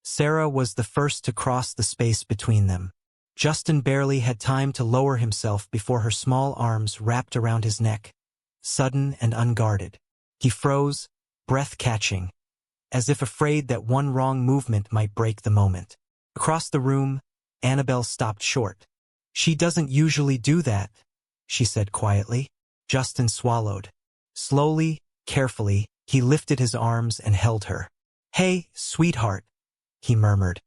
Sarah was the first to cross the space between them. Justin barely had time to lower himself before her small arms wrapped around his neck, sudden and unguarded. He froze, breath catching, as if afraid that one wrong movement might break the moment. Across the room, Annabelle stopped short. "She doesn't usually do that," she said quietly. Justin swallowed. Slowly, carefully, he lifted his arms and held her. "Hey, sweetheart," he murmured,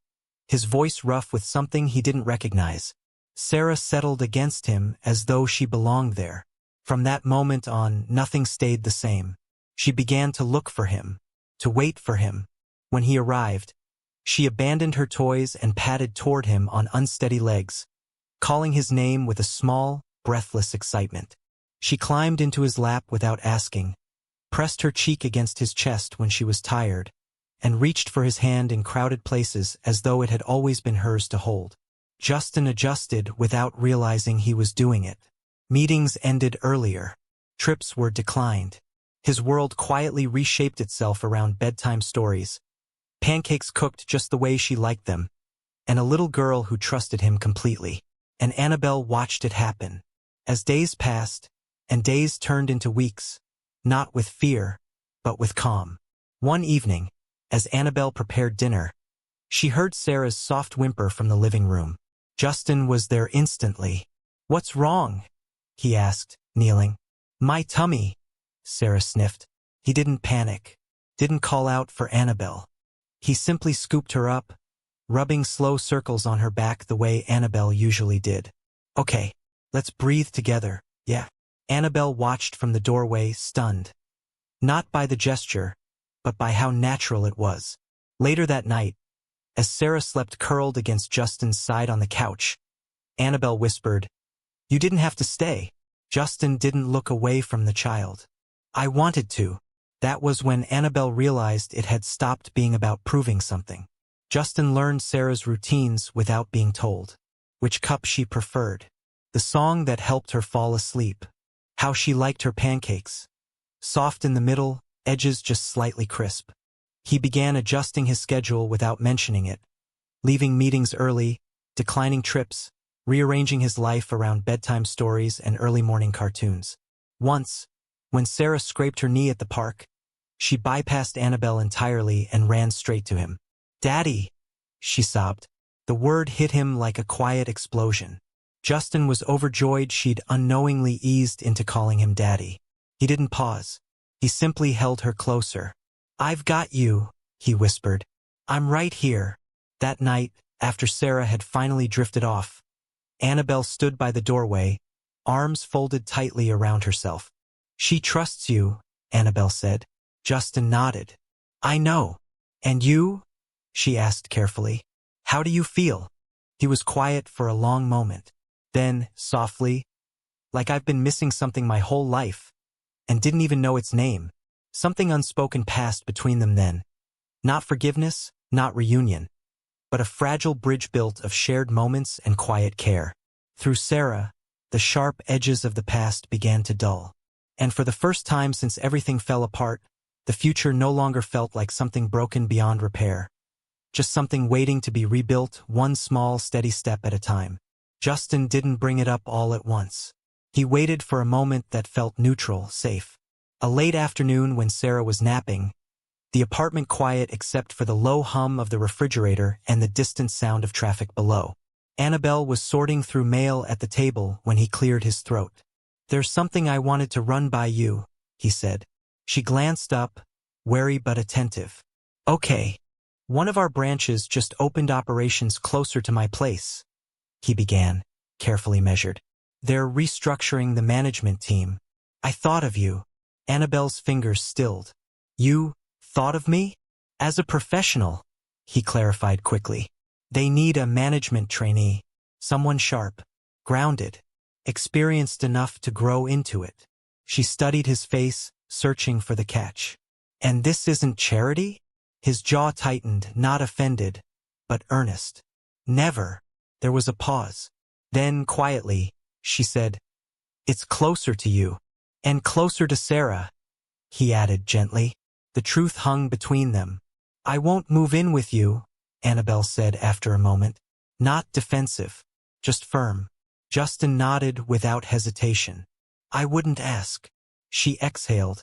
his voice rough with something he didn't recognize. Sarah settled against him as though she belonged there. From that moment on, nothing stayed the same. She began to look for him, to wait for him. When he arrived, she abandoned her toys and padded toward him on unsteady legs, calling his name with a small, breathless excitement. She climbed into his lap without asking, pressed her cheek against his chest when she was tired, and reached for his hand in crowded places as though it had always been hers to hold. Justin adjusted without realizing he was doing it. Meetings ended earlier. Trips were declined. His world quietly reshaped itself around bedtime stories. Pancakes cooked just the way she liked them, and a little girl who trusted him completely. And Annabelle watched it happen. As days passed, and days turned into weeks, not with fear, but with calm. One evening, as Annabelle prepared dinner, she heard Sarah's soft whimper from the living room. Justin was there instantly. "What's wrong?" he asked, kneeling. "My tummy," Sarah sniffed. He didn't panic, didn't call out for Annabelle. He simply scooped her up, rubbing slow circles on her back the way Annabelle usually did. "Okay, let's breathe together, yeah." Annabelle watched from the doorway, stunned. Not by the gesture, but by how natural it was. Later that night, as Sarah slept curled against Justin's side on the couch, Annabelle whispered, "You didn't have to stay." Justin didn't look away from the child. "I wanted to." That was when Annabelle realized it had stopped being about proving something. Justin learned Sarah's routines without being told. Which cup she preferred. The song that helped her fall asleep. How she liked her pancakes. Soft in the middle, edges just slightly crisp. He began adjusting his schedule without mentioning it, leaving meetings early, declining trips, rearranging his life around bedtime stories and early morning cartoons. Once, when Sarah scraped her knee at the park, she bypassed Annabelle entirely and ran straight to him. "Daddy," she sobbed. The word hit him like a quiet explosion. Justin was overjoyed she'd unknowingly eased into calling him Daddy. He didn't pause. He simply held her closer. "I've got you," he whispered. "I'm right here." That night, after Sarah had finally drifted off, Annabelle stood by the doorway, arms folded tightly around herself. "She trusts you," Annabelle said. Justin nodded. "I know. And you?" she asked carefully. "How do you feel?" He was quiet for a long moment. Then, softly, "Like I've been missing something my whole life, and didn't even know its name." Something unspoken passed between them then. Not forgiveness, not reunion, but a fragile bridge built of shared moments and quiet care. Through Sarah, the sharp edges of the past began to dull. And for the first time since everything fell apart, the future no longer felt like something broken beyond repair. Just something waiting to be rebuilt, one small, steady step at a time. Justin didn't bring it up all at once. He waited for a moment that felt neutral, safe. A late afternoon when Sarah was napping, the apartment quiet except for the low hum of the refrigerator and the distant sound of traffic below. Annabelle was sorting through mail at the table when he cleared his throat. "There's something I wanted to run by you," he said. She glanced up, wary but attentive. "Okay. One of our branches just opened operations closer to my place," he began, carefully measured. "They're restructuring the management team. I thought of you." Annabelle's fingers stilled. "You thought of me?" "As a professional," he clarified quickly. "They need a management trainee, someone sharp, grounded, experienced enough to grow into it." She studied his face, searching for the catch. "And this isn't charity?" His jaw tightened, not offended, but earnest. "Never." There was a pause. Then, quietly, she said, "It's closer to you. And closer to Sarah," he added gently. The truth hung between them. "I won't move in with you," Annabelle said after a moment. Not defensive, just firm. Justin nodded without hesitation. I wouldn't ask. She exhaled,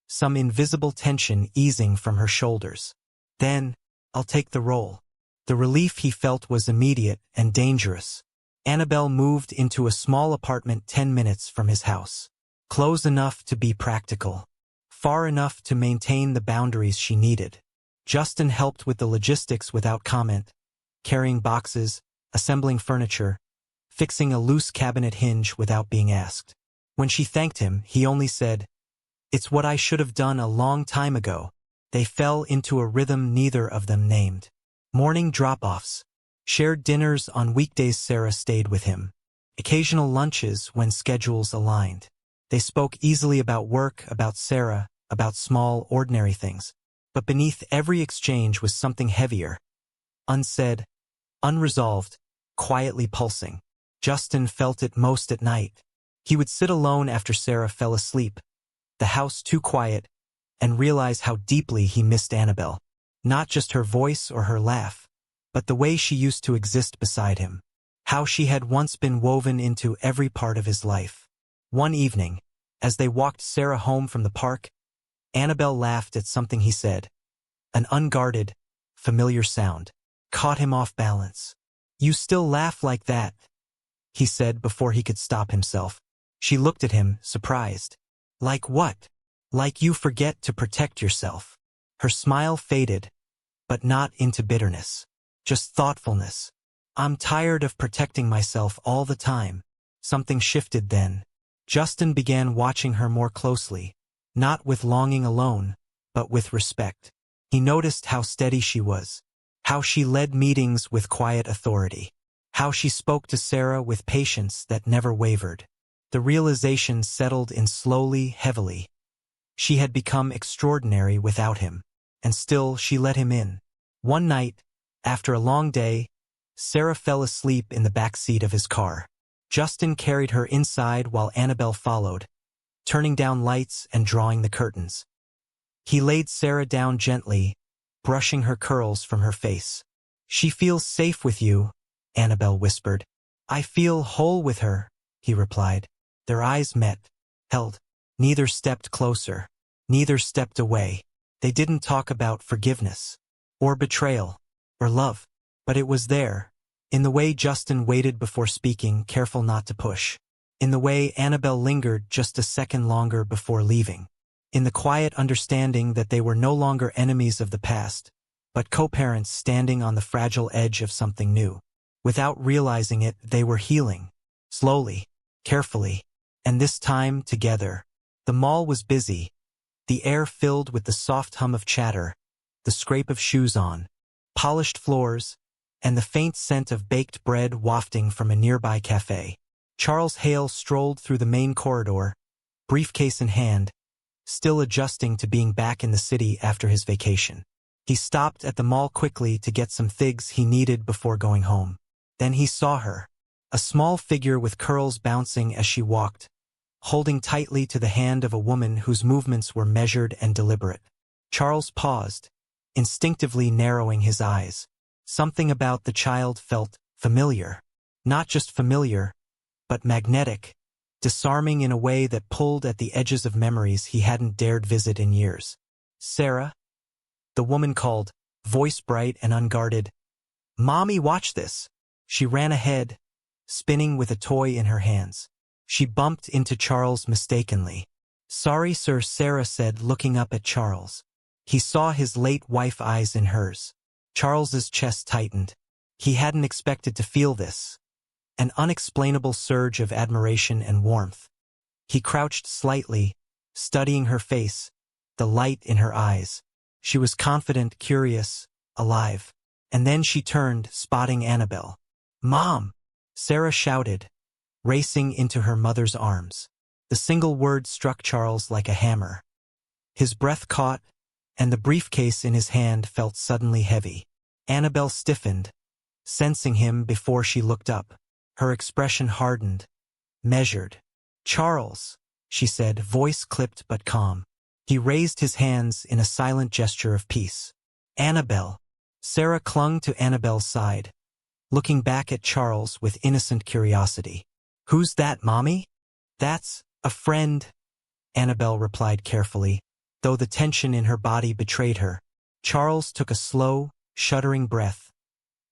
some invisible tension easing from her shoulders. Then, I'll take the role. The relief he felt was immediate and dangerous. Annabelle moved into a small apartment 10 minutes from his house. Close enough to be practical. Far enough to maintain the boundaries she needed. Justin helped with the logistics without comment, carrying boxes, assembling furniture, fixing a loose cabinet hinge without being asked. When she thanked him, he only said, "It's what I should have done a long time ago." They fell into a rhythm neither of them named. Morning drop-offs. Shared dinners on weekdays. Sarah stayed with him. Occasional lunches when schedules aligned. They spoke easily about work, about Sarah, about small, ordinary things. But beneath every exchange was something heavier. Unsaid, unresolved, quietly pulsing. Justin felt it most at night. He would sit alone after Sarah fell asleep, the house too quiet, and realize how deeply he missed Annabelle. Not just her voice or her laugh, but the way she used to exist beside him. How she had once been woven into every part of his life. One evening, as they walked Sarah home from the park, Annabelle laughed at something he said. An unguarded, familiar sound caught him off balance. "You still laugh like that," he said before he could stop himself. She looked at him, surprised. "Like what?" "Like you forget to protect yourself." Her smile faded, but not into bitterness. Just thoughtfulness. "I'm tired of protecting myself all the time." Something shifted then. Justin began watching her more closely, not with longing alone, but with respect. He noticed how steady she was, how she led meetings with quiet authority, how she spoke to Sarah with patience that never wavered. The realization settled in slowly, heavily. She had become extraordinary without him, and still she let him in. One night, after a long day, Sarah fell asleep in the back seat of his car. Justin carried her inside while Annabelle followed, turning down lights and drawing the curtains. He laid Sarah down gently, brushing her curls from her face. "She feels safe with you," Annabelle whispered. "I feel whole with her," he replied. Their eyes met, held. Neither stepped closer. Neither stepped away. They didn't talk about forgiveness, or betrayal, or love. But it was there, in the way Justin waited before speaking, careful not to push. In the way Annabelle lingered just a second longer before leaving. In the quiet understanding that they were no longer enemies of the past, but co-parents standing on the fragile edge of something new. Without realizing it, they were healing. Slowly, carefully, and this time together. The mall was busy, the air filled with the soft hum of chatter, the scrape of shoes on polished floors, and the faint scent of baked bread wafting from a nearby cafe. Charles Hale strolled through the main corridor, briefcase in hand, still adjusting to being back in the city after his vacation. He stopped at the mall quickly to get some things he needed before going home. Then he saw her, a small figure with curls bouncing as she walked, holding tightly to the hand of a woman whose movements were measured and deliberate. Charles paused, instinctively narrowing his eyes. Something about the child felt familiar. Not just familiar, but magnetic, disarming in a way that pulled at the edges of memories he hadn't dared visit in years. "Sarah?" The woman called, voice bright and unguarded. "Mommy, watch this." She ran ahead, spinning with a toy in her hands. She bumped into Charles mistakenly. "Sorry, sir," Sarah said, looking up at Charles. He saw his late wife eyes in hers. Charles's chest tightened. He hadn't expected to feel this. An unexplainable surge of admiration and warmth. He crouched slightly, studying her face, the light in her eyes. She was confident, curious, alive. And then she turned, spotting Annabelle. "Mom!" Sarah shouted, racing into her mother's arms. The single word struck Charles like a hammer. His breath caught, and the briefcase in his hand felt suddenly heavy. Annabelle stiffened, sensing him before she looked up. Her expression hardened, measured. "Charles," she said, voice clipped but calm. He raised his hands in a silent gesture of peace. "Annabelle." Sarah clung to Annabelle's side, looking back at Charles with innocent curiosity. "Who's that, Mommy?" "That's a friend," Annabelle replied carefully, though the tension in her body betrayed her. Charles took a slow, shuddering breath,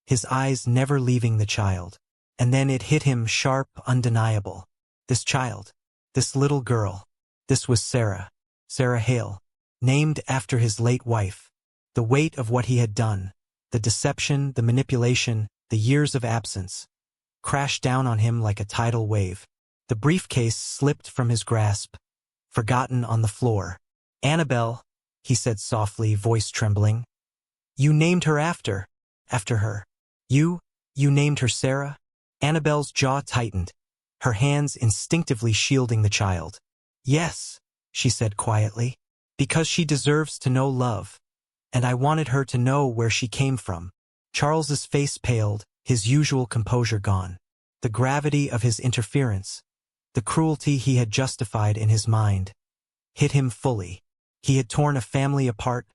his eyes never leaving the child. And then it hit him sharp, undeniable. This child, this little girl, this was Sarah. Sarah Hale, named after his late wife. The weight of what he had done, the deception, the manipulation, the years of absence, crashed down on him like a tidal wave. The briefcase slipped from his grasp, forgotten on the floor. "Annabelle," he said softly, voice trembling. "You named her after her. You named her Sarah?" Annabelle's jaw tightened, her hands instinctively shielding the child. "Yes," she said quietly, "because she deserves to know love, and I wanted her to know where she came from." Charles's face paled, his usual composure gone. The gravity of his interference, the cruelty he had justified in his mind, hit him fully. He had torn a family apart,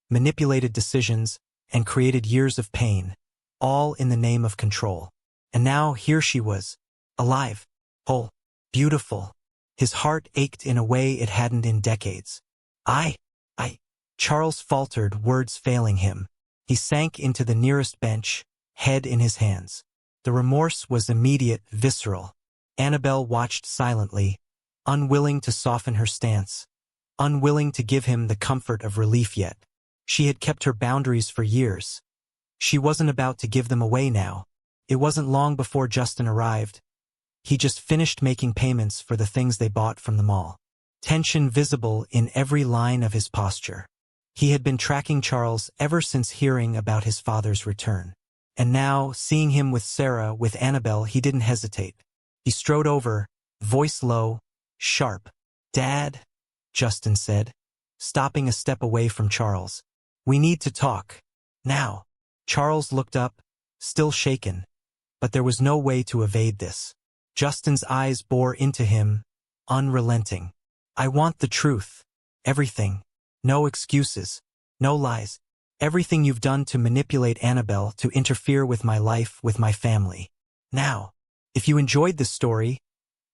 manipulated decisions, and created years of pain, all in the name of control. And now here she was, alive, whole, beautiful. His heart ached in a way it hadn't in decades. I, Charles faltered, words failing him. He sank into the nearest bench, head in his hands. The remorse was immediate, visceral. Annabelle watched silently, unwilling to soften her stance, unwilling to give him the comfort of relief yet. She had kept her boundaries for years. She wasn't about to give them away now. It wasn't long before Justin arrived. He just finished making payments for the things they bought from the mall. Tension visible in every line of his posture. He had been tracking Charles ever since hearing about his father's return. And now, seeing him with Sarah, with Annabelle, he didn't hesitate. He strode over, voice low, sharp. "Dad," Justin said, stopping a step away from Charles. "We need to talk. Now." Charles looked up, still shaken. But there was no way to evade this. Justin's eyes bore into him, unrelenting. "I want the truth. Everything. No excuses. No lies. Everything you've done to manipulate Annabelle, to interfere with my life, with my family. Now." If you enjoyed this story,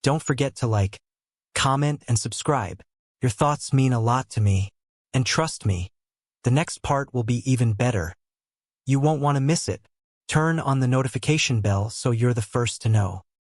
don't forget to like, comment, and subscribe. Your thoughts mean a lot to me. And trust me, the next part will be even better. You won't want to miss it. Turn on the notification bell so you're the first to know.